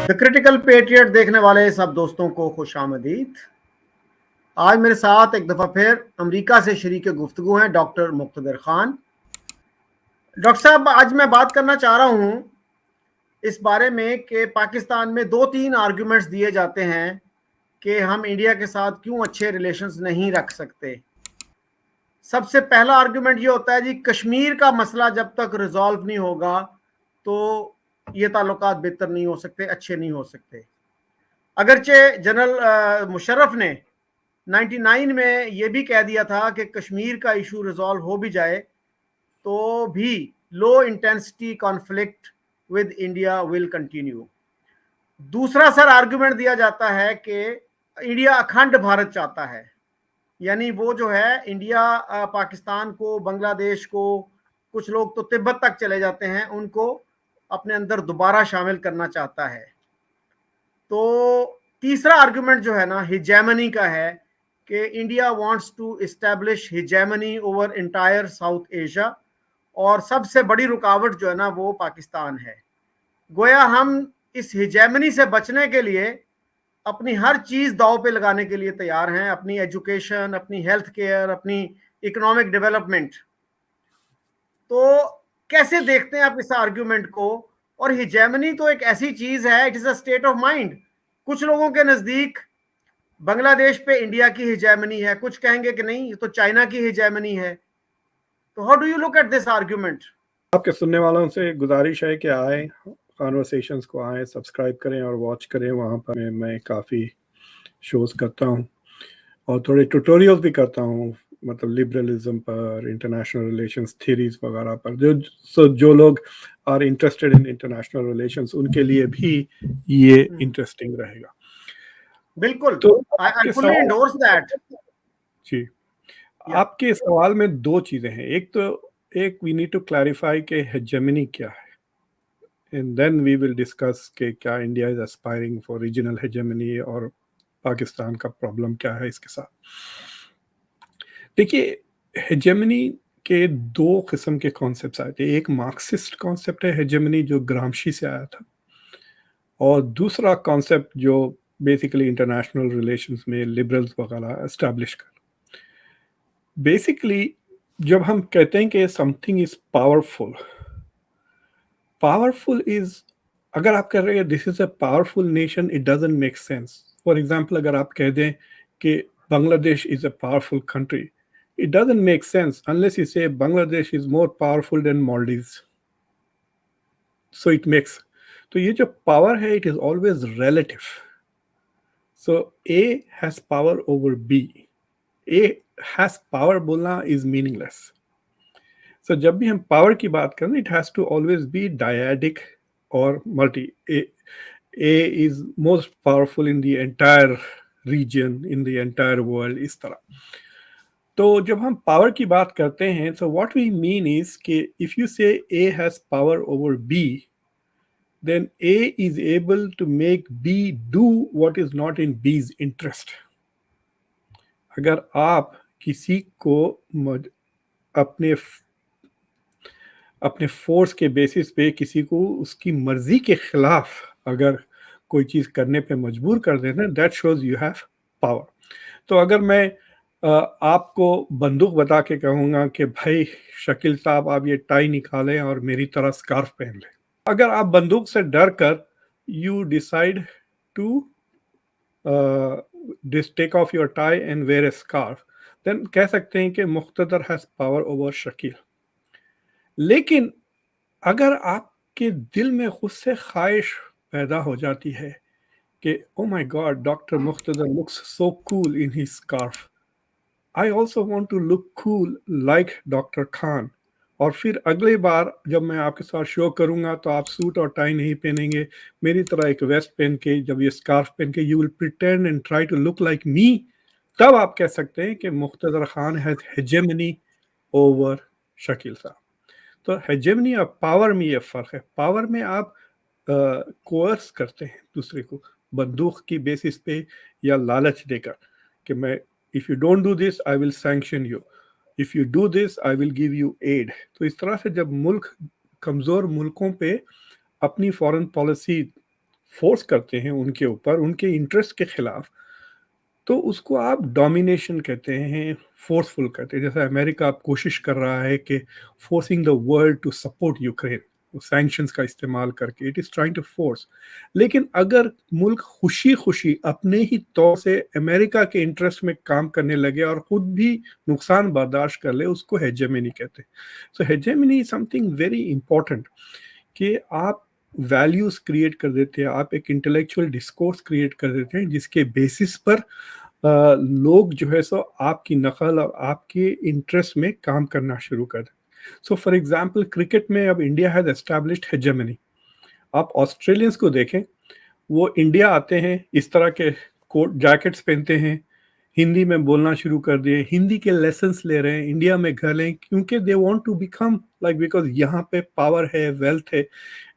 The critical patriot देखने वाले सब दोस्तों को खुशामदीद। आज मेरे साथ एक दफ़ा फिर अमेरिका से शरीक गुफ्तगू हैं डॉक्टर मुक्तदर खान। डॉक्टर साहब, आज मैं बात करना चाह रहा हूँ इस बारे में कि पाकिस्तान में 2-3 आर्ग्यूमेंट्स दिए जाते हैं कि हम इंडिया के साथ क्यों अच्छे रिलेशंस नहीं रख सकते। सबसे पहला आर्ग्यूमेंट ये होता है जी, कश्मीर का मसला जब तक रिजॉल्व नहीं होगा तो ये ताल्लुकात बेहतर नहीं हो सकते, अच्छे नहीं हो सकते। अगरचे जनरल मुशर्रफ ने 99 में ये भी कह दिया था कि कश्मीर का इशू रिजॉल्व हो भी जाए तो भी low intensity conflict with India will continue. दूसरा सर आर्गुमेंट दिया जाता है कि इंडिया अखंड भारत चाहता है, यानी वो जो है इंडिया पाकिस्तान को, बांग्लादेश को, कुछ लोग तो तिब्बत तक चले जाते हैं, उनको अपने अंदर दोबारा शामिल करना चाहता है। तो तीसरा आर्गुमेंट जो है ना हिजेमनी का है कि India wants to establish hegemony over entire South Asia, और सबसे बड़ी रुकावट जो है ना वो पाकिस्तान है। गोया हम इस हिजेमनी से बचने के लिए अपनी हर चीज दांव पे लगाने के लिए तैयार हैं, अपनी एजुकेशन, अपनी हेल्थ केयर, अपनी इकोनॉमिक डेवलपमेंट। तो कैसे देखते हैं आप इस आर्ग्यूमेंट को? और हिजेमनी तो एक ऐसी चीज है, it is a state of mind. कुछ लोगों के नजदीक बांग्लादेश पे इंडिया की हिजेमनी है, कुछ कहेंगे कि नहीं ये तो चाइना की हिजेमनी है। तो how do you look at this argument? आपके सुनने वालों से गुजारिश है कि आए कॉन्वर्सेशंस को आए, सब्सक्राइब करें और वॉच करें। वहाँ पर मैं काफ़ी शोज करता हूँ और थोड़े ट्यूटोरियल्स भी करता हूँ, मतलब लिबरलिज्म पर, इंटरनेशनल रिलेशंस थ्योरीज वगैरह पर। जो लोग are interested in international relations उनके लिए भी ये इंटरेस्टिंग रहेगा। बिल्कुल, तो आई फुली एंडोर्स दैट। जी, आपके सवाल में दो चीजें हैं। एक वी नीड टू क्लैरिफाई कि हेजेमनी क्या है, and then we will discuss कि क्या India is aspiring for regional hegemony और पाकिस्तान का प्रॉब्लम क्या है इसके साथ। देखिए, हेजेमनी के दो किस्म के कॉन्सेप्ट्स आए थे। एक मार्क्सिस्ट कॉन्सेप्ट है हेजेमनी, जो ग्रामशी से आया था, और दूसरा कॉन्सेप्ट जो बेसिकली इंटरनेशनल रिलेशंस में लिबरल्स वगैरह एस्टैब्लिश कर। बेसिकली जब हम कहते हैं कि something is powerful, powerful is, अगर आप कह रहे हैं this is a powerful nation, it doesn't make sense. For example, अगर आप कह दें कि Bangladesh is a powerful country, it doesn't make sense unless you say Bangladesh is more powerful than Maldives. So it makes, तो ये जो power है it is always relative. So A has power over B. A has power बोलना is meaningless. So जब भी हम power की बात करें, it has to always be dyadic or multi. A is most powerful in the entire region, in the entire world, इस तरह। तो जब हम पावर की बात करते हैं, so what we mean is कि if you say A has power over B, then A is able to make B do what is not in B's interest. अगर आप किसी को अपने फोर्स के बेसिस पे किसी को उसकी मर्जी के खिलाफ अगर कोई चीज करने पे मजबूर कर देते हैं, that shows you have power. तो अगर मैं आपको बंदूक बता के कहूँगा कि भाई शकील साहब आप ये टाई निकालें और मेरी तरह स्कार्फ पहन लें, अगर आप बंदूक से डर कर you decide to take off your tie and wear a scarf, then कह सकते हैं कि Muqtadar has power over Shakeel. लेकिन अगर आपके दिल में खुद से ख्वाहिश पैदा हो जाती है कि oh my God, doctor Muqtedar looks so cool in his scarf, I also want to look cool like Dr. Khan, और फिर अगली बार जब मैं आपके साथ शो करूंगा तो आप सूट और टाई नहीं पहनेंगे, मेरी तरह एक वेस्ट पहन के, जब ये स्कार्फ पहन के you will pretend and try to look like me, तब आप कह सकते हैं कि Muqtedar Khan has hegemony over Shakeel sahab. तो हेजेमनी और पावर में ये फर्क है। पावर में आप कोर्स करते हैं दूसरे को बंदूक की बेसिस पे या लालच देकर कि मैं if you don't do this I will sanction you, if you do this I will give you aid। तो इस तरह से जब मुल्क कमज़ोर मुल्कों पे अपनी फॉरेन पॉलिसी फोर्स करते हैं उनके ऊपर उनके इंटरेस्ट के खिलाफ, तो उसको आप डोमिनेशन कहते हैं, फोर्सफुल कहते हैं। जैसे अमेरिका अब कोशिश कर रहा है कि forcing the world to support Ukraine, sanctions का इस्तेमाल करके, it is trying to force. लेकिन अगर मुल्क खुशी खुशी अपने ही तौर से अमेरिका के इंटरेस्ट में काम करने लगे और खुद भी नुकसान बर्दाश्त कर ले, उसको हेजेमनी कहते हैं। So hegemony is something very important, कि आप वैल्यूज क्रिएट कर देते हैं, आप एक इंटेलेक्चुअल डिस्कोर्स क्रिएट कर देते हैं जिसके बेसिस पर लोग जो है सो आपकी नकल और आपके इंटरेस्ट में काम करना शुरू कर दें। सो फॉर एग्जांपल क्रिकेट में अब इंडिया हैज एस्टैब्लिश्ड हेजेमनी। आप ऑस्ट्रेलियंस को देखें, वो इंडिया आते हैं, इस तरह के कोट जैकेट्स पहनते हैं, हिंदी में बोलना शुरू कर दिए, हिंदी के लेसन्स ले रहे हैं, इंडिया में घर लें, क्योंकि they want to become like, because यहाँ पे पावर है, वेल्थ है।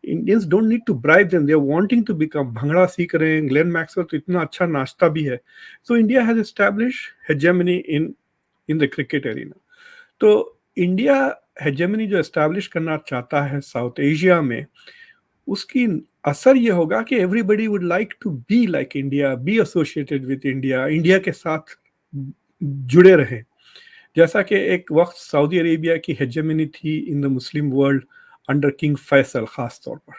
Indians don't need to bribe them, they are wanting to become. Bhangra सीख रहे हैं, ग्लेन मैक्सवेल तो इतना अच्छा नाश्ता भी है। So India has establish hegemony in the cricket arena. तो इंडिया हेजेमनी जो एस्टैब्लिश करना चाहता है साउथ एशिया में, उसकी असर ये होगा कि everybody would like to be like India, be associated with India, India के साथ जुड़े रहें। जैसा कि एक वक्त सऊदी अरेबिया की हेजेमनी थी in the Muslim world under King Faisal खास तौर पर।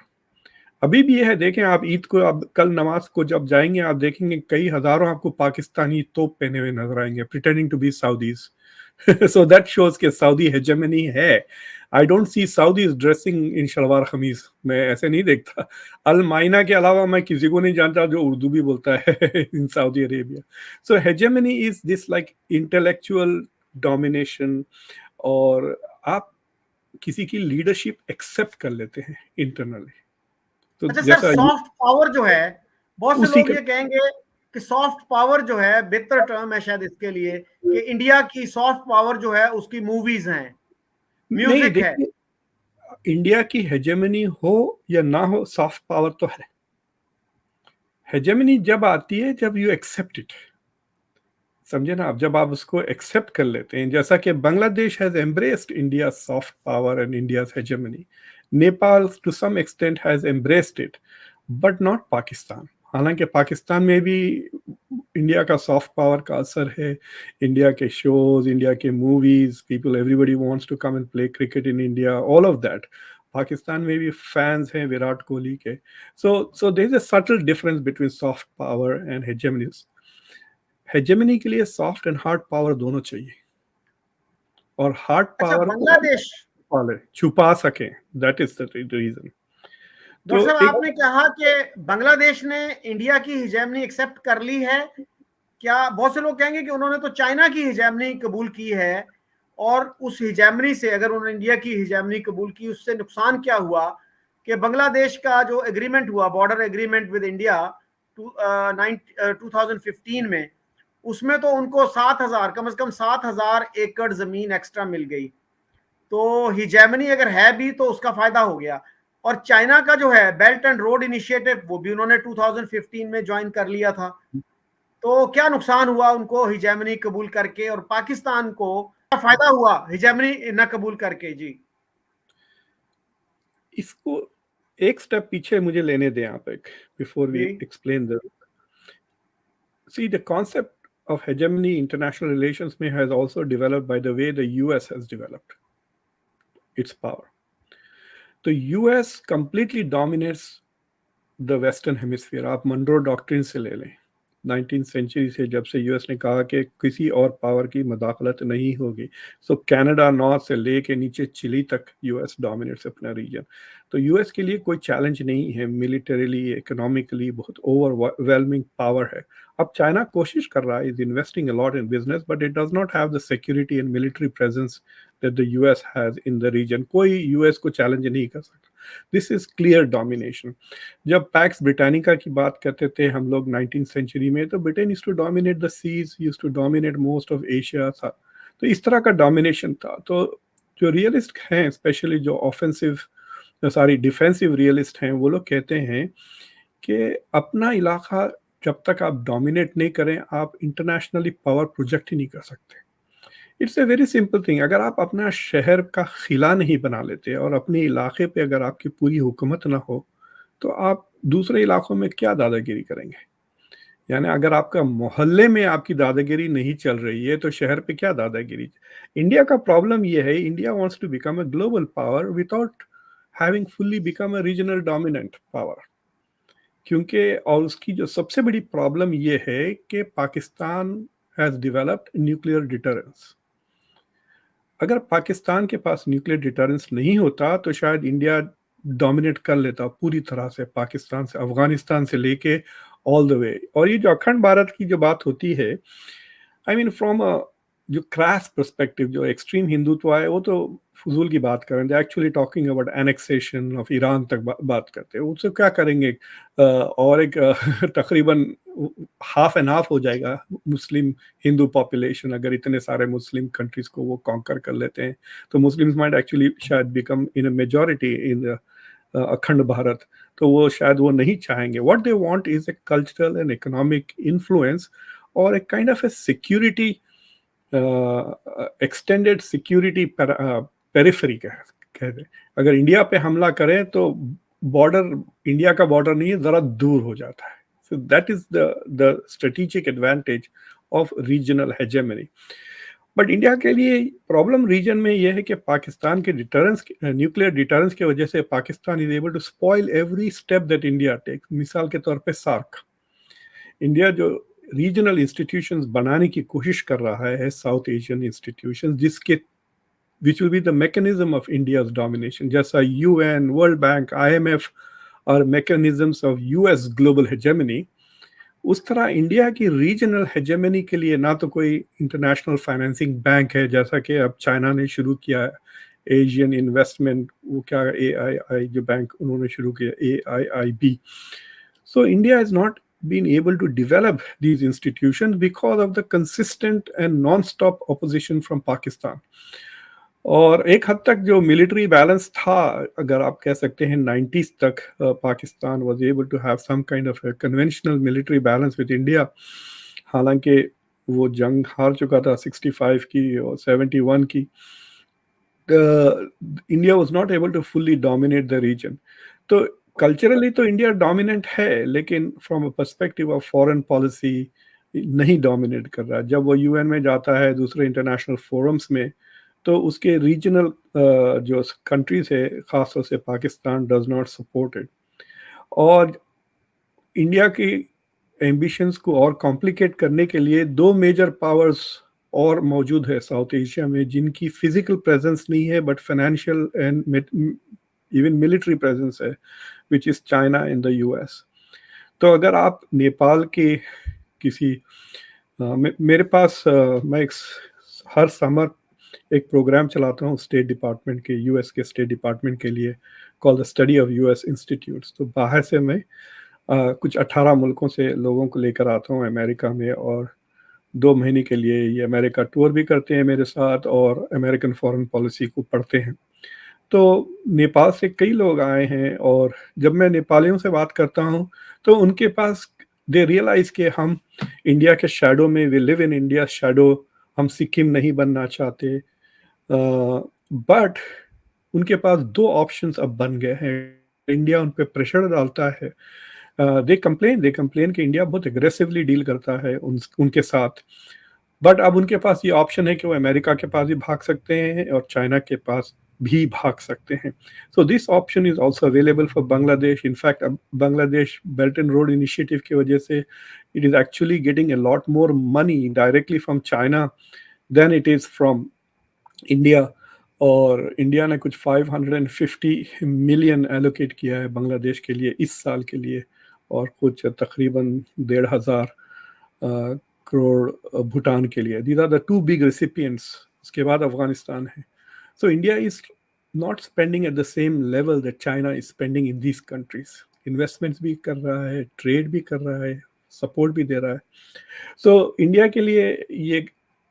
अभी भी ये है, देखें आप ईद को, अब कल नमाज को जब जाएंगे आप देखेंगे कई हजारों आपको पाकिस्तानी तोप पहने हुए नजर आएंगे, pretending to be Saudis. So that shows के सऊदी हेजेमनी है। I don't see Saudis dressing in shalwar kameez, मैं ऐसे नहीं देखता। अल माइना के अलावा मैं किसी को नहीं जानता जो उर्दू भी बोलता है in Saudi Arabia. So hegemony is this like intellectual domination, और आप किसी की लीडरशिप एक्सेप्ट कर लेते हैं इंटरनली। तो अच्छा सर, जैसा सॉफ्ट पावर जो है, बहुत से उसी लोग का ये कहेंगे कि सॉफ्ट पावर जो है बेहतर टर्म है शायद इसके लिए, कि इंडिया की सॉफ्ट पावर जो है उसकी मूवीज हैं, नहीं, म्यूजिक है। देखिए, इंडिया की हेजेमनी हो या ना हो, सॉफ्ट पावर तो है। हेजेमनी जब आती है जब यू एक्सेप्ट इट, समझे ना आप, जब आप उसको एक्सेप्ट कर लेते हैं, जैसा कि Bangladesh has embraced India soft power and India hegemony, Nepal to some extent has embraced it, but not Pakistan. हालांकि पाकिस्तान में भी इंडिया का सॉफ्ट पावर का असर है, इंडिया के शोज, इंडिया के movies, people everybody wants to come and play cricket in India, all of that. Pakistan में भी फैंस हैं विराट कोहली के। So there is a subtle difference between soft power and hegemony. Hegemony के लिए सॉफ्ट एंड हार्ड पावर दोनों चाहिए, और hard अच्छा, पावर को बांग्लादेश, पाले छुपा सके, that is the reason. Doctor तो साहब एक आपने कहा कि बांग्लादेश ने इंडिया की हिजैमनी एक्सेप्ट कर ली है। क्या बहुत से लोग कहेंगे कि उन्होंने तो चाइना की हिजैमनी कबूल की है, और उस हिजैमनी से, अगर उन्होंने इंडिया की हिजैमनी कबूल की, उससे नुकसान क्या हुआ कि बांग्लादेश का जो एग्रीमेंट हुआ, बॉर्डर एग्रीमेंट विद इंडिया 2015 में, उसमें तो उनको 7,000, कम से कम 7,000 एकड़ जमीन एक्स्ट्रा मिल गई। तो हिजैमनी अगर है भी तो उसका फायदा हो गया। और चाइना का जो है बेल्ट एंड रोड इनिशिएटिव, वो भी उन्होंने 2015 में ज्वाइन कर लिया था। तो क्या नुकसान हुआ उनको हिजैमनी कबूल करके, और पाकिस्तान को क्या फायदा हुआ हिजैमनी न कबूल करके? जी इसको एक स्टेप पीछे मुझे लेने दें आप, एक before we ji explain the see the concept of hegemony international relations may has also developed by the way the US has developed its power. तो US completely dominates the western hemisphere. आप Munro doctrine से ले लें, 19th century से, जब से US ने कहा कि किसी और पावर की मदाखलत नहीं होगी, सो कनाडा नॉर्थ से लेके नीचे चिली तक यूएस डोमिनेट्स अपना रीजन। तो यूएस के लिए कोई चैलेंज नहीं है, मिलिटरीली, इकोनॉमिकली बहुत ओवरवेलमिंग पावर है। अब चाइना कोशिश कर रहा है, is investing a lot in business, but it does not have the security and military presence that the US has in the region. कोई यूएस को चैलेंज नहीं कर सकता। This is clear domination. जब पैक्स ब्रिटानिका की बात करते थे हम लोग 19th सेंचुरी में, तो Britain used to dominate the seas, used to dominate most of Asia था। तो इस तरह का डोमिनेशन था। तो जो रियलिस्ट हैं, स्पेशली जो ऑफेंसिव, सॉरी डिफेंसिव रियलिस्ट हैं, वो लोग कहते हैं कि अपना इलाका जब तक आप डोमिनेट नहीं करें, आप इंटरनेशनली पावर प्रोजेक्ट ही नहीं कर सकते। It's a very simple thing. अगर आप अपना शहर का किला नहीं बना लेते और अपने इलाके पे अगर आपकी पूरी हुकूमत ना हो, तो आप दूसरे इलाकों में क्या दादागिरी करेंगे? यानी अगर आपका मोहल्ले में आपकी दादागिरी नहीं चल रही है तो शहर पे क्या दादागिरी? इंडिया का प्रॉब्लम ये है, India wants to become a global power without having fully become a regional dominant power. क्योंकि और उसकी जो सबसे बड़ी प्रॉब्लम ये है कि Pakistan has developed nuclear deterrence. अगर पाकिस्तान के पास न्यूक्लियर डिटरेंस नहीं होता तो शायद इंडिया डोमिनेट कर लेता पूरी तरह से, पाकिस्तान से, अफगानिस्तान से लेके ऑल द वे। और ये जो अखंड भारत की जो बात होती है, आई मीन फ्रॉम अ जो क्रैश पर्सपेक्टिव, जो एक्सट्रीम हिंदुत्व है, वो तो फजूल की बात कर रहे हैं। Actually talking about annexation of Iran तक बात करते हैं। उससे क्या करेंगे? और एक तकरीबन हाफ एंड हाफ हो जाएगा मुस्लिम हिंदू पॉपुलेशन। अगर इतने सारे मुस्लिम कंट्रीज को वो कॉन्कर कर लेते हैं तो मुस्लिम्स माइट एक्चुअली शायद बिकम इन अ मेजॉरिटी इन अखंड भारत। तो वो शायद वो नहीं चाहेंगे। What they want is a cultural and economic influence और एक kind of A security, extended security periphery कह दे। अगर इंडिया पे हमला करें तो बॉर्डर इंडिया का बॉर्डर नहीं है, जरा दूर हो जाता है। सो that is the strategic advantage of regional hegemony. But India के लिए प्रॉब्लम रीजन में यह है कि पाकिस्तान के डिटरेंस, न्यूक्लियर डिटरेंस की वजह से Pakistan is able to spoil every step that India takes. मिसाल के तौर पे सार्क, इंडिया जो रीजनल इंस्टीट्यूशंस बनाने की कोशिश कर रहा है, साउथ एशियन इंस्टीट्यूशंस, जिसके which will be the mechanism of India's domination, जैसा UN, World Bank, IMF और mechanisms of US global hegemony, उस तरह इंडिया की रीजनल हेजेमनी के लिए ना तो कोई इंटरनेशनल फाइनेंसिंग बैंक है, जैसा कि अब चाइना ने शुरू किया, एशियन इन्वेस्टमेंट, वो क्या AII जो बैंक उन्होंने शुरू किया, AIIB। So India has not been able to develop these institutions because of the consistent and non-stop opposition from Pakistan. और एक हद तक जो मिलिट्री बैलेंस था, अगर आप कह सकते हैं 90s तक, Pakistan was able to have some kind of conventional military balance with India. हालांकि वो जंग हार चुका था 65 की और 71 की। India was not able to fully dominate the region. तो कल्चरली तो इंडिया डोमिनेंट है, लेकिन from a perspective of foreign policy नहीं डोमिनेट कर रहा। जब वो यूएन में जाता है, दूसरे इंटरनेशनल फोरम्स में, तो उसके रीजनल जो कंट्रीज है, खासतौर से Pakistan, does not support it. और इंडिया की एम्बिशंस को और कॉम्प्लिकेट करने के लिए दो मेजर पावर्स और मौजूद है साउथ एशिया में, जिनकी फिजिकल प्रेजेंस नहीं है but financial and even military presence which, is China चाइना एंड द यूएस। तो अगर आप नेपाल के किसी मेरे पास मैं हर समर एक प्रोग्राम चलाता हूँ स्टेट डिपार्टमेंट के, यूएस के स्टेट डिपार्टमेंट के लिए, call the study of US institutes. तो बाहर से मैं कुछ 18 मुल्कों से लोगों को लेकर आता हूँ अमेरिका में, और 2 महीने के लिए ये अमेरिका टूर भी करते हैं मेरे साथ और अमेरिकन फॉरेन पॉलिसी को पढ़ते हैं। तो नेपाल से कई लोग आए हैं, और जब मैं नेपालियों से बात करता हूँ तो उनके पास दे रियलाइज कि हम इंडिया के शैडो में, we live in India shadow, हम सिक्किम नहीं बनना चाहते। बट उनके पास 2 ऑप्शंस अब बन गए हैं। इंडिया उन पे प्रेशर डालता है। दे कंप्लेन कि इंडिया बहुत एग्रेसिवली डील करता है उनके साथ। बट अब उनके पास ये ऑप्शन है कि वो अमेरिका के पास भी भाग सकते हैं और चाइना के पास भी भाग सकते हैं। So this option is also available for Bangladesh. In fact अब Bangladesh belt and road initiative की वजह से it is actually getting a lot more money directly from China than it is from India. और इंडिया ने कुछ 550 मिलियन एलोकेट किया है बांग्लादेश के लिए इस साल के लिए, और कुछ तकरीबन 1,500 करोड़ भूटान के लिए। These are the 2 big recipients. उसके बाद अफगानिस्तान है। So India is not spending at the same level that China is spending in these countries. Investments भी कर रहा है, ट्रेड भी कर रहा है, सपोर्ट भी दे रहा है। सो इंडिया के लिए ये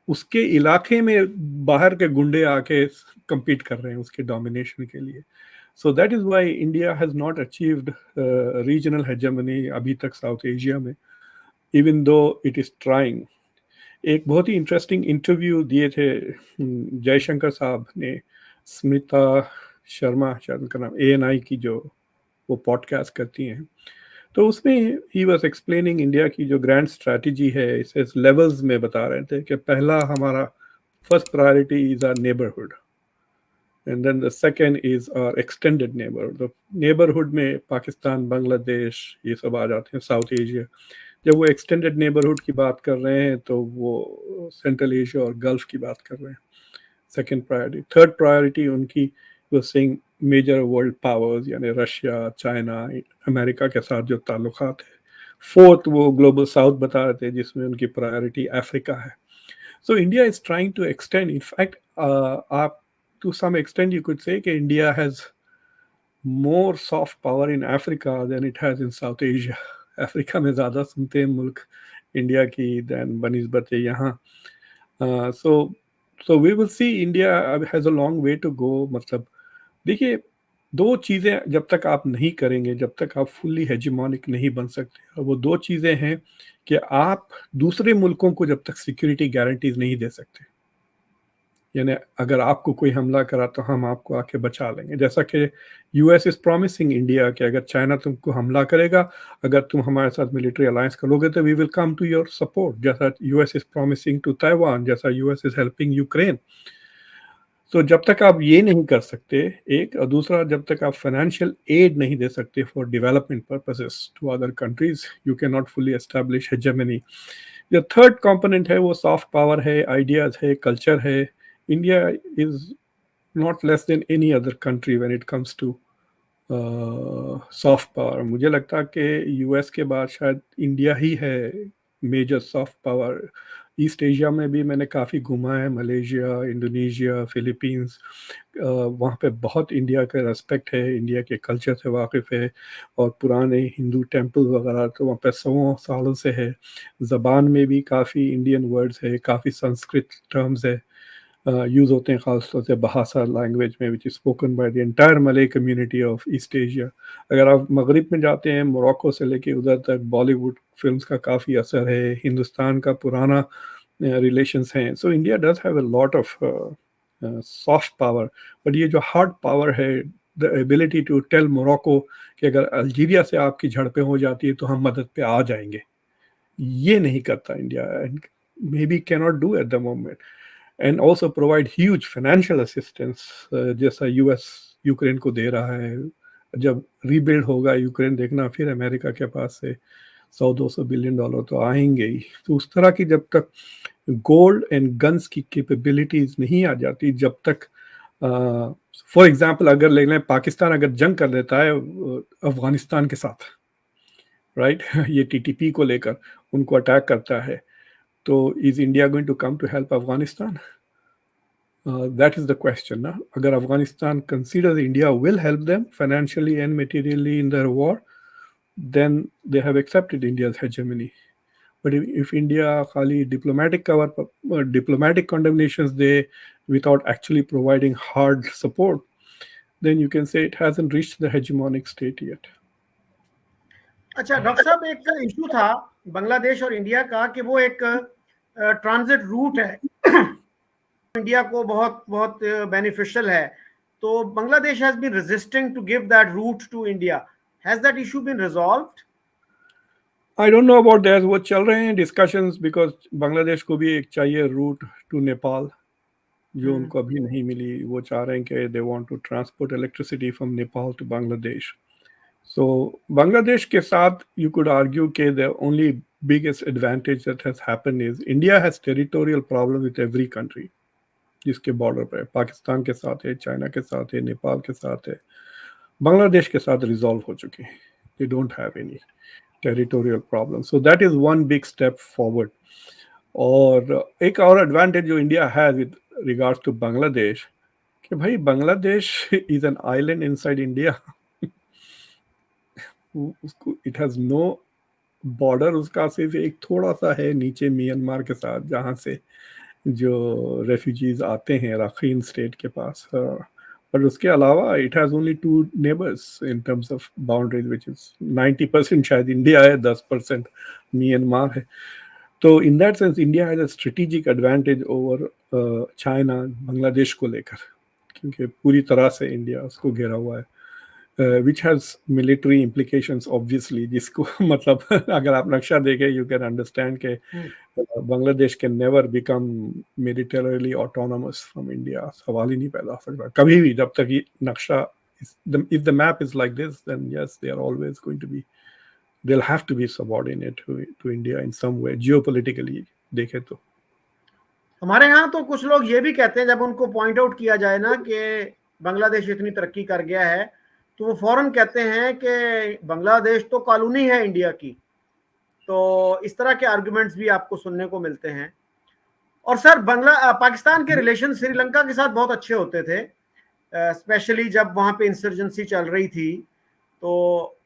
उसके इलाके में बाहर के गुंडे आके compete कर रहे हैं उसके डोमिनेशन के लिए। सो that is why India has not achieved regional hegemony अभी तक साउथ एशिया में, even though it is trying. एक बहुत ही इंटरेस्टिंग इंटरव्यू दिए थे जयशंकर साहब ने, स्मिता शर्मा शायद उनका नाम, ANI की जो वो पॉडकास्ट करती हैं। तो उसमें ही वाज एक्सप्लेनिंग इंडिया की जो ग्रैंड स्ट्रैटेजी है, इसे लेवल्स में बता रहे थे कि पहला हमारा first priority is our neighbourhood, and then the second is our extended neighbourhood. तो नेबरहुड में पाकिस्तान, बांग्लादेश, ये सब आ जाते हैं, साउथ एशिया। जब वो एक्सटेंडेड नेबरहुड की बात कर रहे हैं तो वो सेंट्रल एशिया और गल्फ की बात कर रहे हैं, सेकंड प्रायोरिटी। थर्ड प्रायोरिटी उनकी वो सेइंग मेजर वर्ल्ड पावर्स यानी रशिया, चाइना, अमेरिका के साथ जो ताल्लुकात है। फोर्थ वो ग्लोबल साउथ बता रहे थे, जिसमें उनकी प्रायोरिटी अफ्रीका है। So India is trying to extend, in fact आप to some extent you could say कि India has more soft power in Africa than it has in South Asia. Africa में ज़्यादा सुनते हैं मुल्क इंडिया की देन बनिस्बत यहाँ। So we will see India has a long way to go. मतलब देखिए, दो चीज़ें जब तक आप नहीं करेंगे, जब तक आप फुल्ली हेजिमोनिक नहीं बन सकते, और वो दो चीज़ें हैं कि आप दूसरे मुल्कों को जब तक सिक्योरिटी गारंटीज नहीं दे सकते, यानी अगर आपको कोई हमला करा तो हम आपको आके बचा लेंगे, जैसा कि यूएस इज प्रॉमिसिंग इंडिया कि अगर चाइना तुमको हमला करेगा, अगर तुम हमारे साथ मिलिट्री अलायंस करोगे तो we will come to your support, जैसा US is promising to Taiwan, जैसा यूएस इज हेल्पिंग यूक्रेन। तो जब तक आप ये नहीं कर सकते, एक, और दूसरा, जब तक आप फाइनेंशियल एड नहीं दे सकते for development purposes to other countries, you can not fully establish hegemony. जो थर्ड कंपोनेंट है वो सॉफ्ट पावर है, आइडियाज है, कल्चर है। India is not less than any other country when it comes to soft power. मुझे लगता है कि यूएस के बाद शायद इंडिया ही है major soft power. East Asia में भी मैंने काफ़ी घूमा है, मलेशिया, इंडोनेशिया, फिलीपींस, वहाँ पे बहुत इंडिया का रेस्पेक्ट है, इंडिया के कल्चर से वाकिफ़ है, और पुराने हिंदू टेम्पल वगैरह तो वहाँ पे 100 सालों से है। ज़बान में भी काफ़ी इंडियन वर्ड्स है, काफ़ी संस्कृत टर्म्स है यूज़ होते हैं, ख़ासतौर से बहासा लैंग्वेज में, which is spoken by the entire Malay community of east Asia. अगर आप मगरिब में जाते हैं, मोरक्को से लेके उधर तक बॉलीवुड फिल्म्स का काफ़ी असर है, हिंदुस्तान का पुराना रिलेशंस हैं। So India does have a lot of soft power, but ये जो हार्ड पावर है, the ability to tell Morocco कि अगर अल्जीरिया से आपकी झड़पें हो जाती है तो हम मदद पे आ जाएंगे, ये नहीं करता India, and may be cannot do at the moment, and also provide huge financial assistance जैसा यूएस यूक्रेन को दे रहा है। जब रीबिल्ड होगा यूक्रेन, देखना फिर अमेरिका के पास से 100-200 बिलियन डॉलर तो आएंगे ही। तो उस तरह की जब तक गोल्ड एंड गन्स की कैपेबिलिटीज नहीं आ जाती, जब तक फॉर एग्जांपल अगर ले लें पाकिस्तान अगर जंग कर लेता है अफगानिस्तान के साथ, राइट ये टीटीपी को लेकर उनको अटैक करता है, तो is India going to come to help Afghanistan? That is the question. Na? अगर Afghanistan considers India will help them financially and materially in their war, then they have accepted India's hegemony. But if India खाली diplomatic cover, diplomatic condemnations they without actually providing hard support, then you can say it hasn't reached the hegemonic state yet. अच्छा doctor साहब, एक issue था बांग्लादेश और India का कि वो एक ट्रांजिट रूट है, इंडिया को बहुत बहुत बेनिफिशियल है, तो Bangladesh has been resisting to give that route to India. Has that issue been resolved? I don't know about that, वो चल रहे हैं डिस्कशंस, बिकॉज बांग्लादेश को भी एक चाहिए रूट टू नेपाल जो उनको अभी नहीं मिली। वो चाह रहे हैं कि they want to transport electricity from Nepal to Bangladesh. So Bangladesh के साथ यू कुड आर्ग्यू के the only biggest advantage that has happened is India has territorial problem with every country जिसके बॉर्डर पे, पाकिस्तान के साथ है, चाइना के साथ है, नेपाल के साथ है। बांग्लादेश के साथ रिजॉल्व हो चुके हैं, they don't have any territorial problem, so that is one big step forward. और एक और एडवांटेज जो India has with regards to Bangladesh कि भाई Bangladesh is an island inside India, उसको इट हैज नो बॉर्डर, उसका सिर्फ एक थोड़ा सा है नीचे म्यांमार के साथ जहाँ से जो रेफ्यूजीज आते हैं राखीन स्टेट के पास, बट उसके अलावा it has only 2 neighbours in terms of boundaries, which is 90% शायद इंडिया है, 10% म्यांमार है। तो in that sense India has a strategic advantage over China Bangladesh को लेकर, क्योंकि पूरी तरह से इंडिया उसको घेरा हुआ है। which has military implications obviously, जिसको मतलब अगर आप नक्शा देखें you can understand कि Bangladesh can never become militarily autonomous from India. सवाल ही नहीं पैदा हो सकता कभी भी जब तक ये नक्शा if the map is like this, then yes, they are always going to be, they'll have to be subordinate to India in some way geopolitically देखे तो. हमारे यहाँ तो कुछ लोग ये भी कहते हैं, जब उनको पॉइंट आउट किया जाए ना कि बांग्लादेश इतनी तरक्की कर गया है, तो वो फौरन कहते हैं कि बांग्लादेश तो कॉलोनी है इंडिया की। तो इस तरह के आर्गुमेंट्स भी आपको सुनने को मिलते हैं। और सर, पाकिस्तान के रिलेशन श्रीलंका के साथ बहुत अच्छे होते थे, स्पेशली जब वहाँ पे इंसर्जेंसी चल रही थी। तो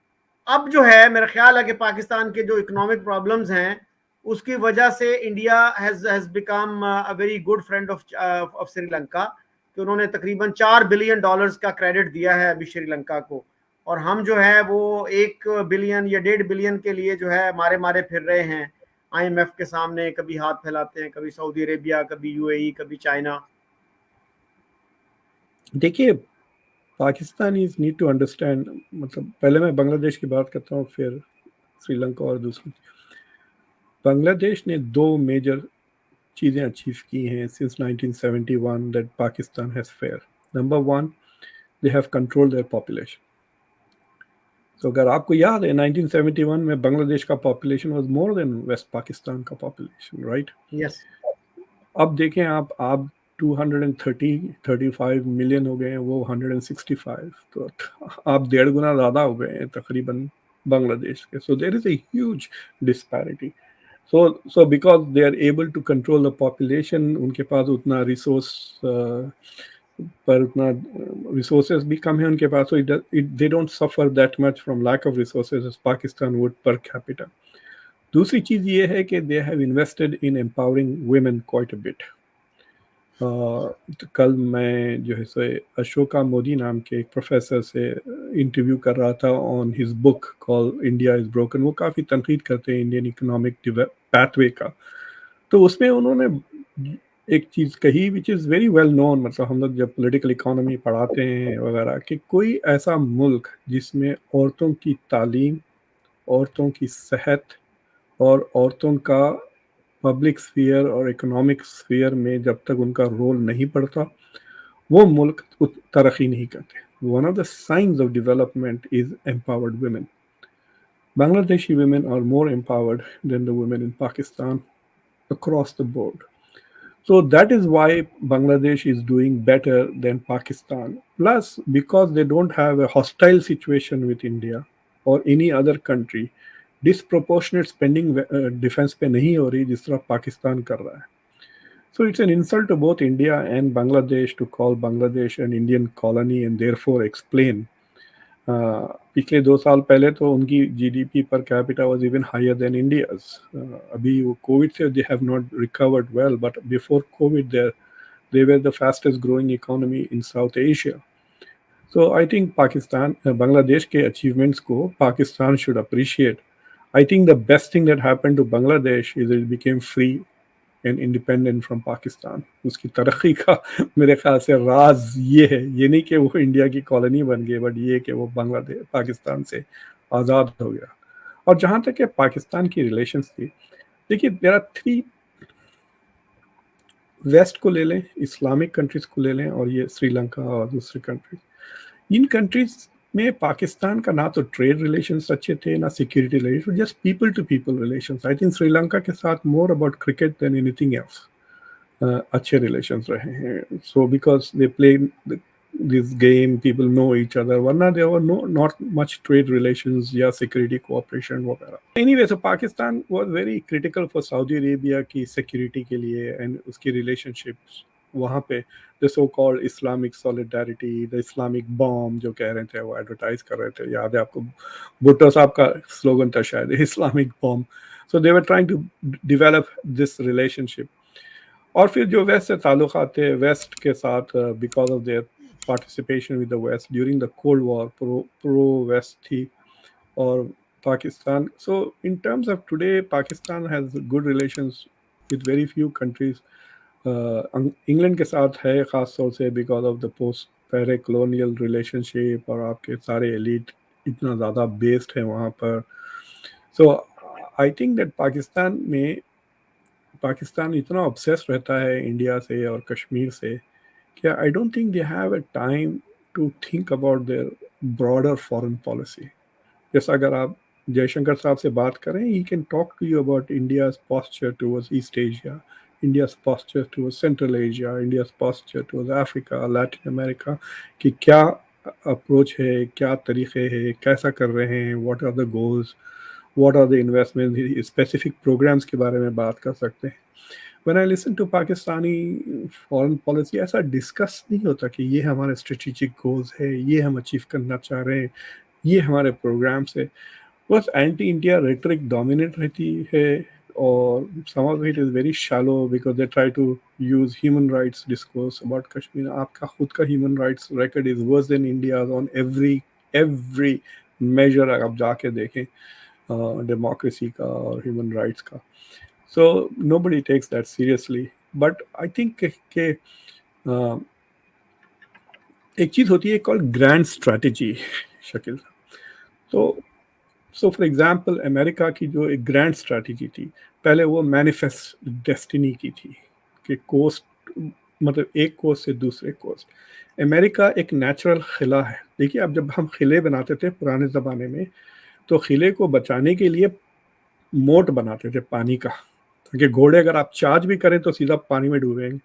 अब जो है, मेरा ख्याल है कि पाकिस्तान के जो इकोनॉमिक प्रॉब्लम्स हैं उसकी वजह से India has become a very good friend of Sri Lanka, कि उन्होंने तकरीबन $4 बिलियन का क्रेडिट दिया है अभी श्रीलंका को, और हम जो है वो 1 बिलियन या 1.5 बिलियन के लिए जो है मारे मारे फिर रहे हैं IMF के सामने। कभी हाथ फैलाते हैं, कभी सऊदी अरेबिया, कभी UAE, कभी चाइना। देखिए, पाकिस्तानीज नीड टू अंडरस्टैंड, मतलब पहले मैं बांग्लादेश की बात करता हूँ फिर श्रीलंका और दूसरी। बांग्लादेश ने 2 मेजर चीज़ें अचीव की हैं since 1971 that Pakistan has fair. Number 1, they have control their population. तो अगर आपको याद है 1971 में बांग्लादेश का population was more than West Pakistan का पॉपुलेशन, राइट? यस। अब देखें आप 235 मिलियन हो गए हैं, वो 165, तो आप 1.5 गुना ज़्यादा हो गए हैं तकरीबन बांग्लादेश के। So there is a huge disparity. So because they are able to control the population, उनके पास उतना पर उतना resources भी कम है उनके पास, so they don't suffer that much from lack of resources as Pakistan would per capita. दूसरी चीज़ ये है कि they have invested in empowering women quite a bit. तो कल मैं जो है सो अशोका मोदी नाम के एक प्रोफेसर से इंटरव्यू कर रहा था on his book call India is broken. वो काफ़ी तनकीद करते हैं इंडियन इकोनॉमिक पैथवे का। तो उसमें उन्होंने एक चीज़ कही which is very well known, मतलब हम लोग जब पॉलिटिकल इकोनॉमी पढ़ाते हैं वगैरह, कि कोई ऐसा मुल्क जिसमें औरतों की तालीम, औरतों की सेहत और औरतों का पब्लिक स्फीयर और इकोनॉमिक स्फीयर में जब तक उनका रोल नहीं पड़ता, वो मुल्क तरक्की नहीं करते। One of the science of development is empowered women. Bangladeshi women are more empowered than the women in Pakistan across the board. So that is why Bangladesh is doing better than Pakistan. Plus, because they don't have a hostile situation with India or any other country, disproportionate spending defense पे नहीं हो रही जिस तरह पाकिस्तान कर रहा है। So it's an insult to both India and Bangladesh to call Bangladesh an Indian colony and therefore explain पिछले 2 साल पहले तो उनकी GDP per capita was even higher than India's. अभी वो कोविड से they have not recovered well, but before COVID they were the fastest growing economy in South Asia. So I think Bangladesh के achievements को Pakistan should appreciate. I think the best thing that happened to Bangladesh is it became free and independent from Pakistan. उसकी तरक्की का मेरे ख्याल से राज ये है, ये नहीं कि वो इंडिया की कॉलोनी बन गई, बट ये कि वो बांग्लादेश पाकिस्तान से आज़ाद हो गया। और जहाँ तक है पाकिस्तान की रिलेशंस थी, देखिए देयर आर 3, वेस्ट को ले लें, इस्लामिक कंट्रीज को ले लें, और ये श्रीलंका और दूसरे कंट्रीज। इन कंट्रीज में पाकिस्तान का ना तो ट्रेड रिलेशंस अच्छे थे, ना security relation, just people to people relations. I think Sri Lanka के साथ more about cricket than anything else अच्छे रिलेशंस रहे हैं। So because they play this game, people know each other, वरना there were not much trade relations या security cooperation वगैरह। Anyway, so Pakistan was very critical for Saudi Arabia की security के लिए and उसकी रिलेशनशिप्स वहाँ पे, the so called Islamic solidarity, the Islamic bomb जो कह रहे थे, वो एडवर्टाइज कर रहे थे। याद है आपको, भुट्टो साहब का स्लोगन था शायद, Islamic bomb. So they were trying to develop this relationship. और फिर जो वेस्ट से ताल्लुकात थे वेस्ट के साथ, because of their participation with the west during the cold war, pro west थी और Pakistan. So in terms of today Pakistan has good relations with very few countries. England के साथ है ख़ास तौर से बिकॉज ऑफ द पोस्ट पहले कॉलोनियल रिलेशनशिप और आपके सारे एलिट इतना ज़्यादा बेस्ड है वहाँ पर. सो आई थिंक दैट पाकिस्तान इतना ऑब्सेस रहता है इंडिया से और कश्मीर से कि I don't think they have a time to think about their broader foreign policy. जैसा अगर आप जयशंकर साहब से बात करें, he can talk to you about India's posture towards East Asia, India's posture towards Central Asia, India's posture towards Africa, Latin America, कि क्या approach है, क्या तरीके हैं, कैसा कर रहे हैं, what are the goals, what are the investment, specific programs के बारे में बात कर सकते हैं. When I listen to Pakistani foreign policy, ऐसा डिस्कस नहीं होता कि ये हमारे स्ट्रेटेजिक गोल्स है, ये हम अचीव करना चाह रहे हैं, ये हमारे प्रोग्राम्स है. बस एंटी इंडिया रेटरिक डोमिनेट रहती है, और some of it is very shallow because they try to use human rights discourse about Kashmir. आपका खुद का human rights record is worse than India's on every measure आप जाके देखें डेमोक्रेसी का और ह्यूमन राइट्स का. सो nobody takes that seriously. But I think कि एक चीज़ होती है कॉल्ड ग्रैंड स्ट्रैटेजी, शकील. तो सो फॉर एग्जांपल अमेरिका की जो एक ग्रैंड स्ट्रैटेजी थी, पहले वो मैनिफेस्ट डेस्टिनी की थी कि कोस्ट, मतलब एक कोस्ट से दूसरे कोस्ट. अमेरिका एक नेचुरल खिला है. देखिए, अब जब हम खिले बनाते थे पुराने ज़माने में, तो खिले को बचाने के लिए मोट बनाते थे पानी का, ताकि घोड़े अगर आप चार्ज भी करें तो सीधा पानी में डूबेंगे.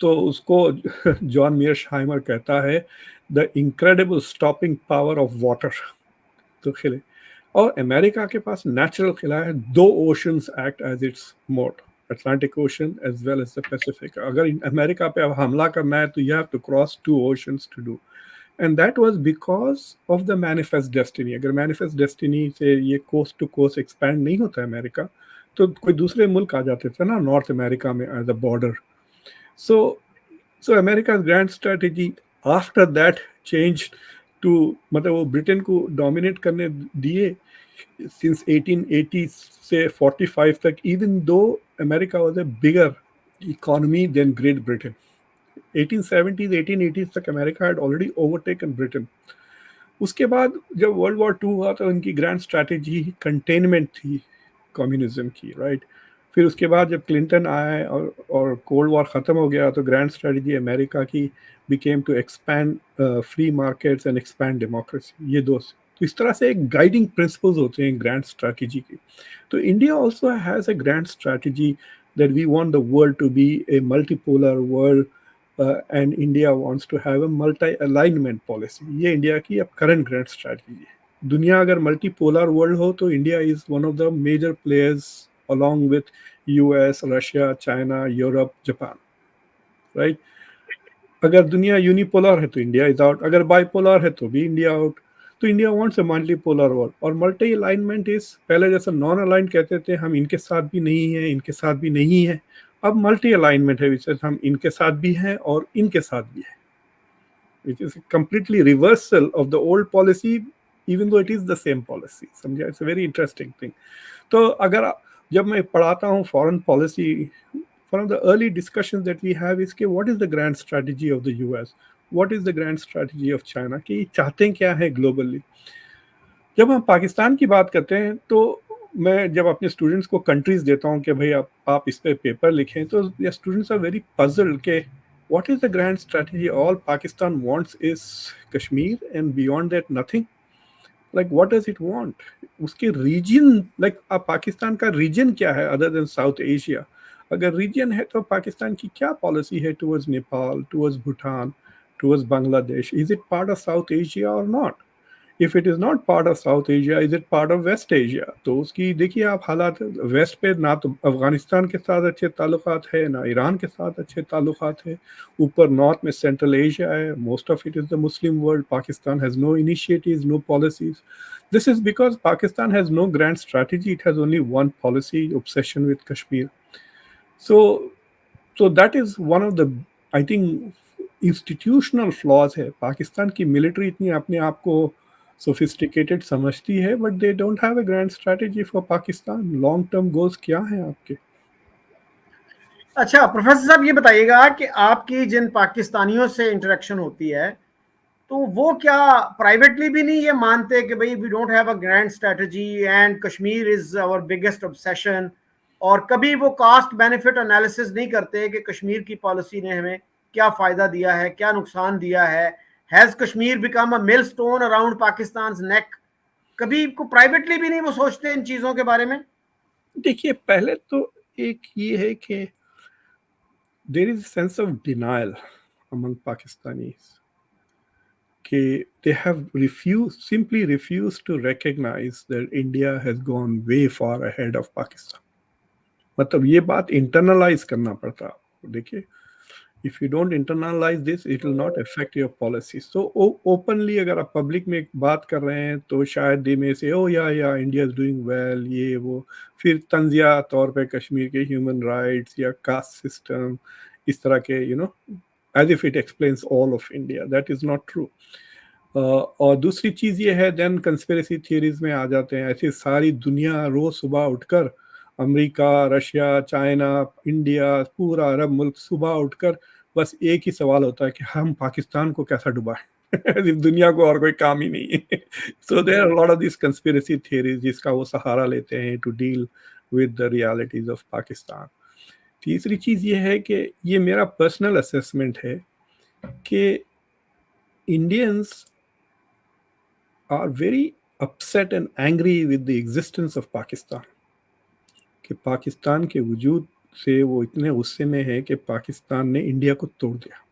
तो उसको जॉन मीयरशाइमर कहता है the incredible stopping power of water. तो खिले, और अमेरिका के पास नेचुरल खिला है, दो oceans act as its moat, Atlantic ocean as well as the Pacific. अगर अमेरिका पे अब हमला करना है तो you have to cross two oceans to do. And that was because of the manifest destiny. अगर मैनिफेस्ट डेस्टिनी से ये कोस्ट टू कोस्ट एक्सपैंड नहीं होता अमेरिका, तो कोई दूसरे मुल्क आ जाते थे ना नॉर्थ अमेरिका में as a border. So America's grand strategy after that changed to, मतलब वो ब्रिटेन को डोमिनेट करने दिए since 1880 से 45 तक, even though America was a bigger economy than Great Britain. 1870s 1880s तक America had already overtaken Britain. उसके बाद जब वर्ल्ड वॉर टू हुआ तो इनकी ग्रैंड स्ट्रैटेजी कंटेनमेंट थी कम्युनिज्म की, राइट. फिर उसके बाद जब क्लिंटन आए और कोल्ड वॉर ख़त्म हो गया, तो ग्रैंड स्ट्रैटेजी अमेरिका की became to expand free markets and expand democracy. ये दो, तो इस तरह से एक गाइडिंग प्रिंसिपल्स होते हैं ग्रैंड स्ट्रैटेजी की. तो India also has a grand strategy that we want the world to be a multipolar world, and India wants to have a multi-alignment policy. ये इंडिया की अब करंट ग्रैंड स्ट्रैटेजी है. दुनिया अगर मल्टीपोलर वर्ल्ड हो तो India is one of the major players along with US, Russia, China, Europe, Japan, right? अगर दुनिया यूनिपोलर है तो इंडिया इज आउट, अगर बाइपोलर है तो भी इंडिया आउट. तो India wants a multipolar world. और मल्टी अलाइनमेंट इज, पहले जैसे नॉन अलाइंड कहते थे हम इनके साथ भी नहीं है, इनके साथ भी नहीं है, अब मल्टी अलाइनमेंट है, विच हम इनके साथ भी हैं और इनके साथ भी है, which is a completely reversal of the old policy, even though it is the same policy. समझा? It's a very interesting thing. तो अगर जब मैं पढ़ाता हूँ foreign policy, one of the early discussions that we have is कि what is the grand strategy of the US, what is the grand strategy of China, कि चाहते क्या है ग्लोबली. जब हम पाकिस्तान की बात करते हैं तो मैं जब अपने स्टूडेंट्स को कंट्रीज देता हूँ कि भाई आप इस पे पेपर लिखें, तो स्टूडेंट्स आर वेरी पजल्ड के what is the grand strategy, all Pakistan wants is Kashmir and beyond that nothing. Like what does it want? उसके रीजन, like पाकिस्तान का रीजन क्या है अदर देन साउथ एशिया. अगर region है तो पाकिस्तान की क्या पॉलिसी है towards Nepal, towards Bhutan, towards Bangladesh. Is it part of south Asia और not? If it is not part of south Asia, is it part of west Asia? तो उसकी देखिए आप हालात, वेस्ट पे ना तो अफगानिस्तान के साथ अच्छे ताल्लुकात है, ना ईरान के साथ अच्छे ताल्लुकात है. ऊपर नॉर्थ में सेंट्रल एशिया है, most of it is the Muslim world. Pakistan has no initiatives, no policies. This is because Pakistan has no grand strategy, it has only one policy, obsession with Kashmir. So that is one of the, I think, institutional flaws है. पाकिस्तान की military इतनी अपने आप को sophisticated समझती है, but they don't have a grand strategy for Pakistan. Long term goals क्या हैं आपके? अच्छा प्रोफेसर साहब, ये बताइएगा कि आपकी जिन पाकिस्तानियों से इंटरेक्शन होती है, तो वो क्या प्राइवेटली भी नहीं ये मानते कि भाई we don't have a grand strategy and Kashmir is our biggest obsession, और कभी वो कास्ट बेनिफिट एनालिसिस नहीं करते कि कश्मीर की पॉलिसी ने हमें क्या फायदा दिया है, क्या नुकसान दिया है? Has Kashmir become a millstone around Pakistan neck? कभी को प्राइवेटली भी नहीं वो सोचते इन चीजों के बारे में? देखिए, पहले तो एक ये है कि there is sense of denial among Pakistanis कि they have refused, simply refused to recognize that India has gone way far ahead of Pakistan. मतलब ये बात इंटरनलाइज करना पड़ता है आपको। देखिए, if you don't internalise this it will not affect your policy. So openly अगर आप पब्लिक में एक बात कर रहे हैं तो शायद दे में से ओ या इंडिया इज डूइंग वेल, ये वो, फिर तंजिया तौर पे कश्मीर के ह्यूमन राइट्स या कास्ट सिस्टम, इस तरह के as if it explains all of India. That is not true. और दूसरी चीज ये है, देन कंस्पिरेसी थियरीज में आ जाते हैं। ऐसी सारी दुनिया रोज सुबह उठकर, अमेरिका, रशिया, चाइना, इंडिया, पूरा अरब मुल्क सुबह उठकर बस एक ही सवाल होता है कि हम पाकिस्तान को कैसा डुबाएं। दुनिया को और कोई काम ही नहीं है। So there are lot of this conspiracy theories जिसका वो सहारा लेते हैं to deal with the realities of Pakistan. तीसरी चीज ये है कि ये मेरा पर्सनल असेसमेंट है कि Indians are very upset and angry with the existence of Pakistan. कि पाकिस्तान के वजूद से वो इतने गुस्से में है कि पाकिस्तान ने इंडिया को तोड़ दिया।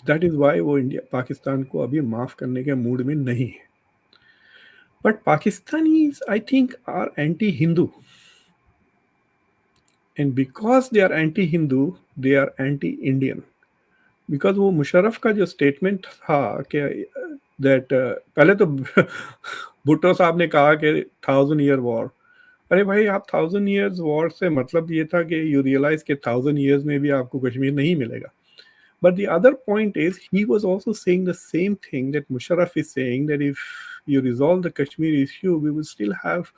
दैट इज वाई वो इंडिया पाकिस्तान को अभी माफ करने के मूड में नहीं है। But Pakistanis I think are anti Hindu, and because they are anti Hindu they are anti Indian. Because वो मुशर्रफ का जो स्टेटमेंट था कि दैट पहले तो भुट्टो साहब ने कहा कि 1000 ईयर वॉर। अरे भाई, आप 1000 ईयर्स वॉर से मतलब ये था कि यू रियलाइज के 1000 ईयर्स में भी आपको कश्मीर नहीं मिलेगा। But the other point is he was also saying the same thing that Musharraf is saying, that if you resolve the Kashmir issue, we will still have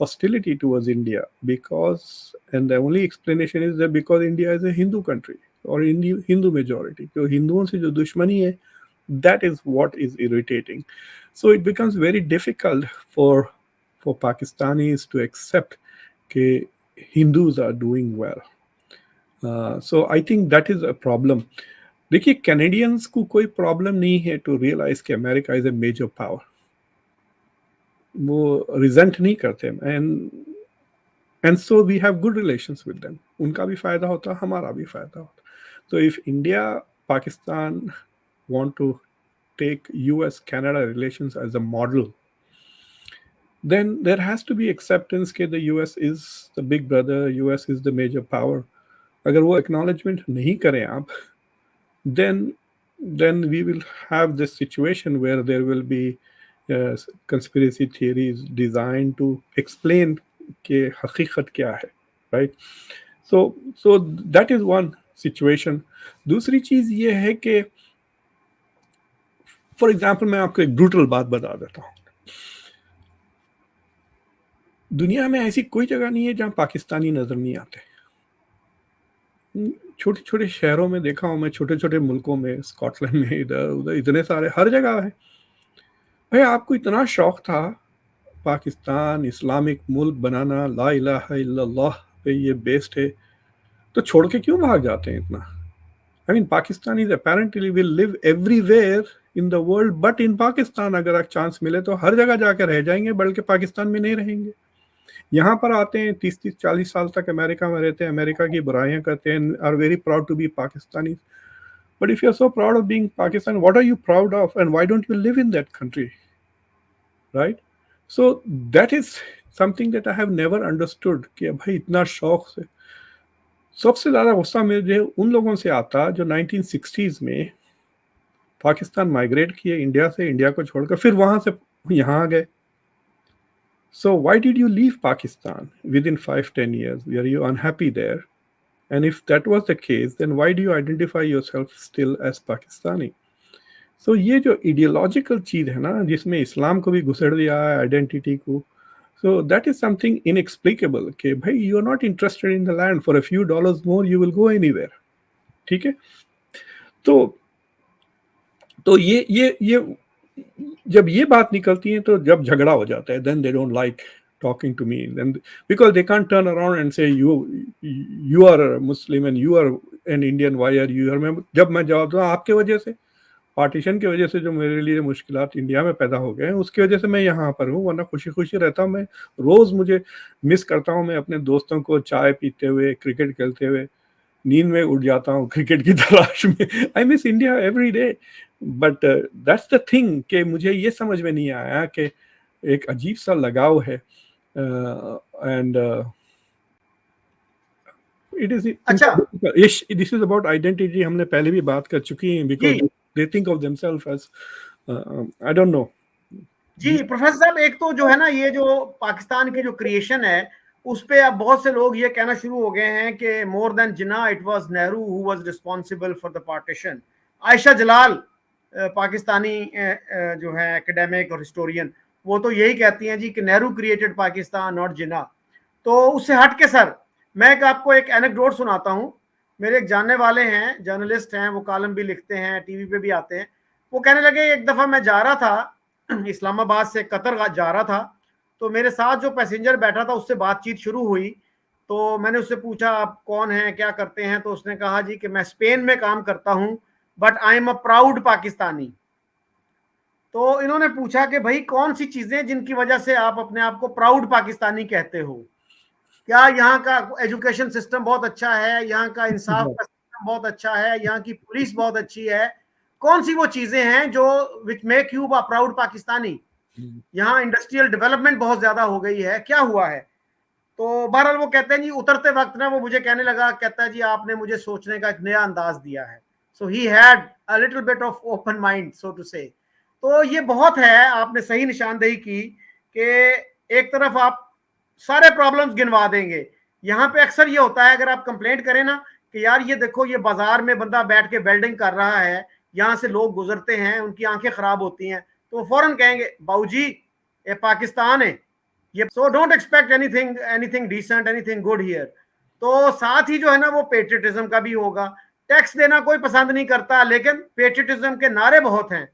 hostility towards India because, and the only explanation is that because India is a Hindu country or Hindu majority, तो हिंदुओं से जो दुश्मनी है, that is what is irritating. So it becomes very difficult for Pakistanis to accept that Hindus are doing well. So I think that is a problem. देखिए, Canadians को कोई problem नहीं है टू रियलाइज कि America is a major power. वो resent नहीं करते, and so we have good relations with them. उनका भी फायदा होता, हमारा भी फायदा होता। तो if India Pakistan want to take US-Canada relations as a model, then there has to be acceptance that the US is the big brother, US is the major power. अगर वो acknowledgement नहीं करें आप, then we will have this situation where there will be conspiracy theories designed to explain कि हकीकत क्या है, right? So that is one situation. दूसरी चीज ये है कि फॉर एग्जाम्पल मैं आपको एक ब्रूटल बात बता देता हूँ। दुनिया में ऐसी कोई जगह नहीं है जहां पाकिस्तानी नजर नहीं आते। छोटे छोटे शहरों में देखा हूं मैं, छोटे छोटे मुल्कों में, स्कॉटलैंड में, इधर उधर इतने सारे, हर जगह है। भाई, आपको इतना शौक था पाकिस्तान इस्लामिक मुल्क बनाना, ला इलाहा इल्लल्लाह पे ये बेस्ड है, तो छोड़ के क्यों भाग जाते हैं इतना? I mean, Pakistanis apparently will live everywhere in the world, but in Pakistan अगर आप चांस मिले तो हर जगह जाकर रह जाएंगे, बल्कि पाकिस्तान में नहीं रहेंगे। यहाँ पर आते हैं 30-40 साल तक अमेरिका में रहते हैं, अमेरिका की बुराइयां करते हैं, are very proud to be Pakistani. But if you are so proud of being Pakistan, what are you proud of and why don't you live in that country, right? So that is something that I have never understood कि भाई इतना शौक से। सबसे ज़्यादा गुस्सा मुझे उन लोगों से आता जो 1960s में पाकिस्तान माइग्रेट किए इंडिया से, इंडिया को छोड़कर फिर वहाँ से यहाँ आ गए। So why did you leave Pakistan within 5-10 years? Were you unhappy there? And if that was the case, then why do you identify yourself still as Pakistani? So ये जो ideological चीज़ है ना, जिसमें इस्लाम को भी घुसेड़ दिया है, आइडेंटिटी को, So that is something inexplicable. Okay, bhai, you are not interested in the land. For a few dollars more, you will go anywhere. ठीक है. तो ये जब ये बात निकलती है तो जब झगड़ा हो जाता है, then they don't like talking to me, then because they can't turn around and say you are a Muslim and you are an Indian, why are you here. जब मैं जवाब दूँ आपके वजह से, पार्टीशन की वजह से जो मेरे लिए मुश्किलात इंडिया में पैदा हो गए हैं उसकी वजह से मैं यहाँ पर हूँ, वरना खुशी खुशी रहता हूँ. मैं रोज मुझे मिस करता हूँ मैं अपने दोस्तों को चाय पीते हुए, क्रिकेट खेलते हुए, नींद में उठ जाता हूँ क्रिकेट की तलाश में. I miss India every day. But that's the thing कि मुझे ये समझ में नहीं आया कि एक अजीब सा लगाव है. एंड इट इज अच्छा, दिस इज अबाउट आइडेंटिटी. हमने पहले भी बात कर चुकी हैं, because they think of themselves as I don't know. जी प्रोफेसर साहब, एक तो जो है ना, ये जो पाकिस्तान के जो क्रिएशन है उस पे अब बहुत से लोग ये कहना शुरू हो गए हैं कि more than Jinnah it was Nehru who was responsible for the partition. Ayesha Jalal Pakistani जो है एकेडमिक और हिस्टोरियन, वो तो यही कहती हैं जी कि नेहरू क्रिएटेड पाकिस्तान नॉट जिन्ना. तो उससे हट के सर, मैं आपको एक एनेक्डोट सुनाता हूँ. मेरे एक जानने वाले हैं, जर्नलिस्ट हैं, वो कॉलम भी लिखते हैं, टीवी पे भी आते हैं. वो कहने लगे एक दफा मैं जा रहा था इस्लामाबाद से कतर जा रहा था, तो मेरे साथ जो पैसेंजर बैठा था उससे बातचीत शुरू हुई. तो मैंने उससे पूछा आप कौन हैं, क्या करते हैं, तो उसने कहा जी कि मैं स्पेन में काम करता हूं, but I am a proud Pakistani. तो इन्होंने पूछा कि भाई कौन सी चीजें जिनकी वजह से आप अपने आप को प्राउड पाकिस्तानी कहते हो? क्या यहाँ का एजुकेशन सिस्टम बहुत अच्छा है, यहाँ का इंसाफ का सिस्टम बहुत अच्छा है, यहाँ की पुलिस बहुत अच्छी है? कौन सी वो चीजें हैं जो which make you a proud Pakistani? यहाँ इंडस्ट्रियल डेवलपमेंट बहुत ज्यादा हो गई है, क्या हुआ है? तो बहरहाल वो कहते हैं जी, उतरते वक्त ना वो मुझे कहने लगा, कहता है जी आपने मुझे सोचने का एक नया अंदाज दिया है. So he had a little bit of open mind so to say. तो ये बहुत है, आपने सही निशानदेही की कि एक तरफ आप सारे प्रॉब्लम्स गिनवा देंगे. यहाँ पे अक्सर ये होता है, अगर आप कंप्लेंट करें ना कि यार ये देखो ये बाजार में बंदा बैठ के वेल्डिंग कर रहा है, यहाँ से लोग गुजरते हैं, उनकी आंखें खराब होती हैं, तो फौरन कहेंगे बाबूजी ये पाकिस्तान है, ये so don't expect anything decent, anything good here. तो साथ ही जो है ना वो पेट्रियटिज्म का भी होगा. टैक्स देना कोई पसंद नहीं करता, लेकिन पेट्रियटिज्म के नारे बहुत हैं.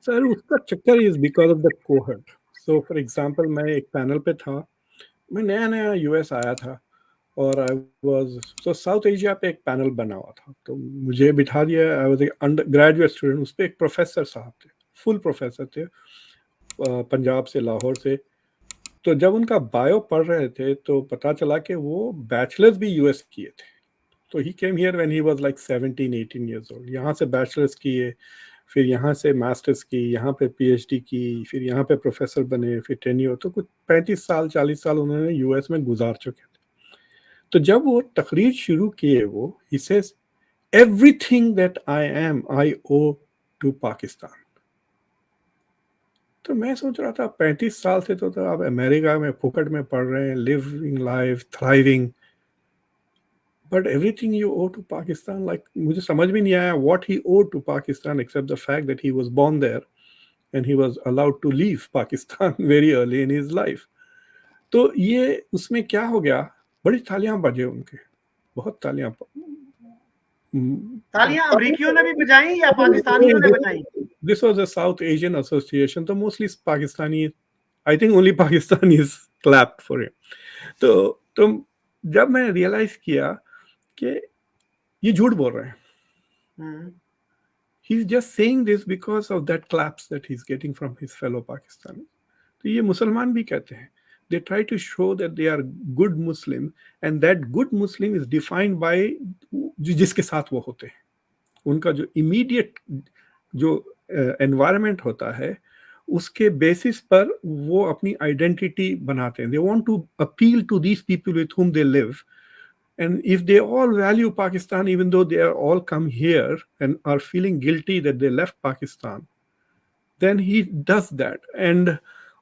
सर उसका चक्कर is because of the cohort. So for example मैं एक पैनल पे था, मैं नया नया यूएस आया था और I was so south Asia पे एक पैनल बना हुआ था, तो मुझे बिठा दिया. I was under graduate student. उस पे एक प्रोफेसर साहब थे, फुल प्रोफेसर थे, पंजाब से, लाहौर से. तो जब उनका बायो पढ़ रहे थे तो पता चला कि वो बैचलर्स भी यूएस किए थे. तो he came here when he was like 17-18 years old. यहाँ से बैचलर्स किए, फिर यहाँ से मास्टर्स की, यहाँ पे पीएचडी की, फिर यहाँ पे प्रोफेसर बने, फिर टेन्योर. तो कुछ 35 साल 40 साल उन्होंने यूएस में गुजार चुके थे. तो जब वो तकरीर शुरू किए, वो he says everything that I am I owe to Pakistan. तो मैं सोच रहा था 35 साल से तो आप अमेरिका में फुकट में पढ़ रहे हैं, living life, thriving, but everything you owe to Pakistan. Like मुझे समझ में नहीं आया what he owe to Pakistan except the fact that he was born there and he was allowed to leave Pakistan very early in his life. तो ये उसमें क्या हो गया, बड़ी तालियां बजे उनके, बहुत तालियां. तालियां अमरीकियों ने भी बजाई या पाकिस्तानियों ने बजाई? This was a South Asian association, तो mostly Pakistani, I think only Pakistanis clapped for him. तो जब मैंने रियलाइज किया कि ये झूठ बोल रहे हैं, he's just saying this because of that claps that he's getting from his fellow Pakistanis. तो ये मुसलमान भी कहते हैं. They try to show that they are good Muslim and that good Muslim is defined by जिसके साथ वो होते हैं. उनका जो immediate जो एनवायरनमेंट होता है उसके बेसिस पर वो अपनी आइडेंटिटी बनाते हैं. They want to appeal to these people with whom they live, and if they all value Pakistan even though they are all come here and are feeling guilty that they left Pakistan, then he does that. And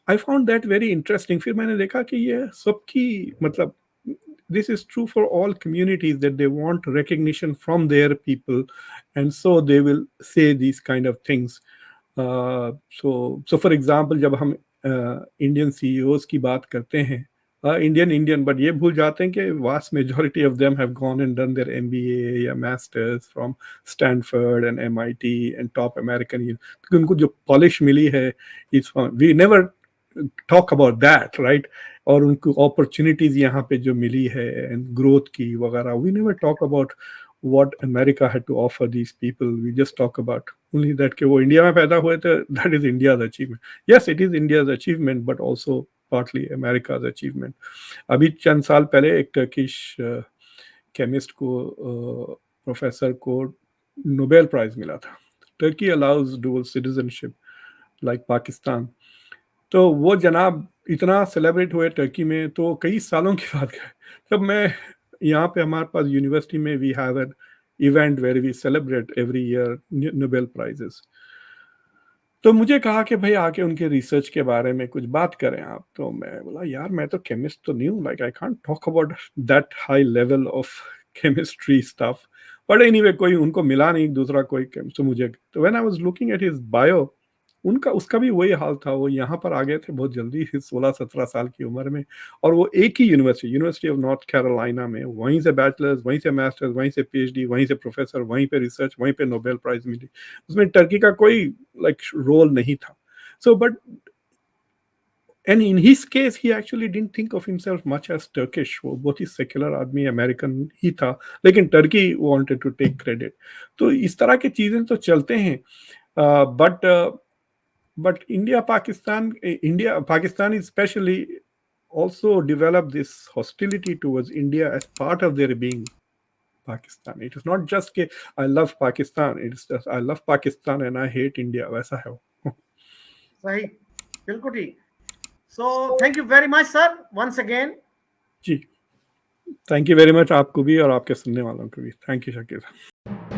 I found that very interesting. फिर मैंने देखा कि ये सबकी मतलब this is true for all communities, that they want recognition from their people, and so they will say these kind of things. So for example, जब हम Indian CEOs की बात करते हैं, इंडियन, बट ये भूल जाते हैं कि vast majority of them have gone and done their MBA या masters from Stanford and MIT and top American, क्योंकि उनको जो पॉलिश मिली है, it's we never talk about that, right? और उनको अपॉर्चुनिटीज यहाँ पे जो मिली है एंड ग्रोथ की वगैरह, we never talk about what America had to offer these people. We just talk about only that कि वो इंडिया में पैदा हुए थे, that is India's achievement. Yes, it is India's achievement, but also partly America's achievement. अभी चंद साल पहले एक टर्किश केमिस्ट को, प्रोफेसर को नोबेल प्राइज मिला था. Turkey allows dual citizenship like Pakistan. तो वो जनाब इतना सेलिब्रेट हुए टर्की में, तो कई सालों की बात है. तब मैं यहाँ पे हमारे पास यूनिवर्सिटी में we have an event where we celebrate every year Nobel prizes. तो मुझे कहा कि भाई आके उनके रिसर्च के बारे में कुछ बात करें आप. तो मैं बोला यार मैं तो केमिस्ट तो नहीं हूँ, like I can't talk about that high level of chemistry stuff. But anyway कोई उनको मिला नहीं दूसरा कोई केमिस्ट मुझे. तो when I was looking at his bio, उसका भी वही हाल था. वो यहाँ पर आ गए थे बहुत जल्दी 16-17 साल की उम्र में, और वो एक ही यूनिवर्सिटी ऑफ नॉर्थ कैरोलिना में, वहीं से बैचलर्स, वहीं से मास्टर्स, वहीं से पीएचडी, वहीं से प्रोफेसर, वहीं पे रिसर्च, वहीं पे नोबेल प्राइज मिली. उसमें टर्की का कोई लाइक रोल नहीं था. So but and in his case he actually didn't think of himself much as Turkish. वो बहुत ही सेक्युलर आदमी, अमेरिकन ही था, लेकिन Turkey wanted to take credit. तो इस तरह की चीजें तो चलते हैं. But Pakistan especially also developed this hostility towards India as part of their being Pakistan. It is not just कि I love Pakistan, it is just I love Pakistan and I hate India. वैसा है वो. सही, बिल्कुल ठीक. So thank you very much sir once again. जी, thank you very much आपको भी और आपके सुनने वालों को भी. Thank you Shakeel.